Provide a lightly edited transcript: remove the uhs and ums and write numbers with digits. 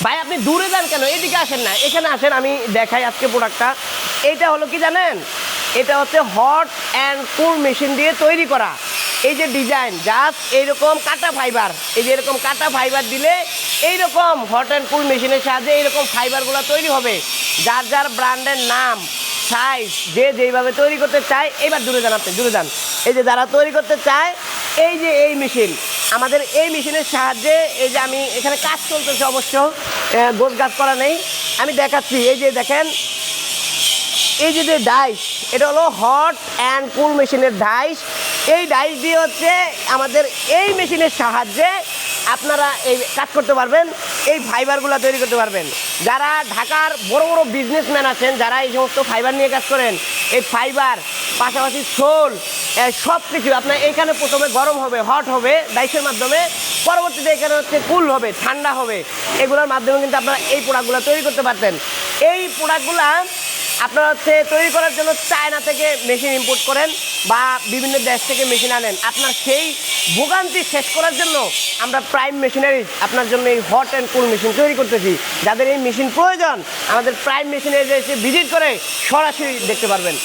ভাই আপনি দূরে যান কেন, এদিকে আসেন না, এখানে আসেন, আমি দেখাই আজকে প্রোডাক্টটা। এটা হলো কি জানেন, এটা হচ্ছে হট অ্যান্ড কুল মেশিন দিয়ে তৈরি করা। এই যে ডিজাইন জাস্ট এইরকম কাটা ফাইবার, এই যে এরকম কাটা ফাইবার দিলে এইরকম হট অ্যান্ড কুল মেশিনের সাহায্যে এইরকম ফাইবারগুলো তৈরি হবে। যার যার ব্র্যান্ডের নাম, সাইজ, যে যেইভাবে তৈরি করতে চায়, এইবার দূরে যান, আপনি দূরে যান। এই যে যারা তৈরি করতে চায়, এই যে এই মেশিন, আমাদের এই মেশিনের সাহায্যে, এই যে আমি এখানে কাজ চলতেছে, অবশ্য গোছ গাছ করা নেই, আমি দেখাচ্ছি। এই যে দেখেন, এই যে ডাইস, এটা হলো হট অ্যান্ড কুল মেশিনের ডাইস। এই ডাইস দিয়ে হচ্ছে আমাদের এই মেশিনের সাহায্যে আপনারা এই কাজ করতে পারবেন, এই ফাইবারগুলো তৈরি করতে পারবেন। যারা ঢাকার বড় বড় বিজনেসম্যান আছেন, যারা এই সমস্ত ফাইবার নিয়ে কাজ করেন, এই ফাইবার পাশাপাশি শোল সব কিছু আপনার এইখানে প্রথমে গরম হবে, হট হবে ডাইসের মাধ্যমে, পরবর্তীতে এখানে হচ্ছে কুল হবে, ঠান্ডা হবে। এগুলোর মাধ্যমে কিন্তু আপনারা এই প্রোডাক্টগুলো তৈরি করতে পারতেন। এই প্রোডাক্টগুলা আপনারা হচ্ছে তৈরি করার জন্য চায়না থেকে মেশিন ইম্পোর্ট করেন বা বিভিন্ন দেশ থেকে মেশিন আনেন। আপনার সেই ভোগান্তি শেষ করার জন্য আমরা প্রাইম মেশিনারিজ আপনার জন্য এই হট অ্যান্ড কুল মেশিন তৈরি করতেছি। যাদের এই মেশিন প্রয়োজন, আমাদের প্রাইম মেশিনারিজ এসে ভিজিট করে সরাসরি দেখতে পারবেন।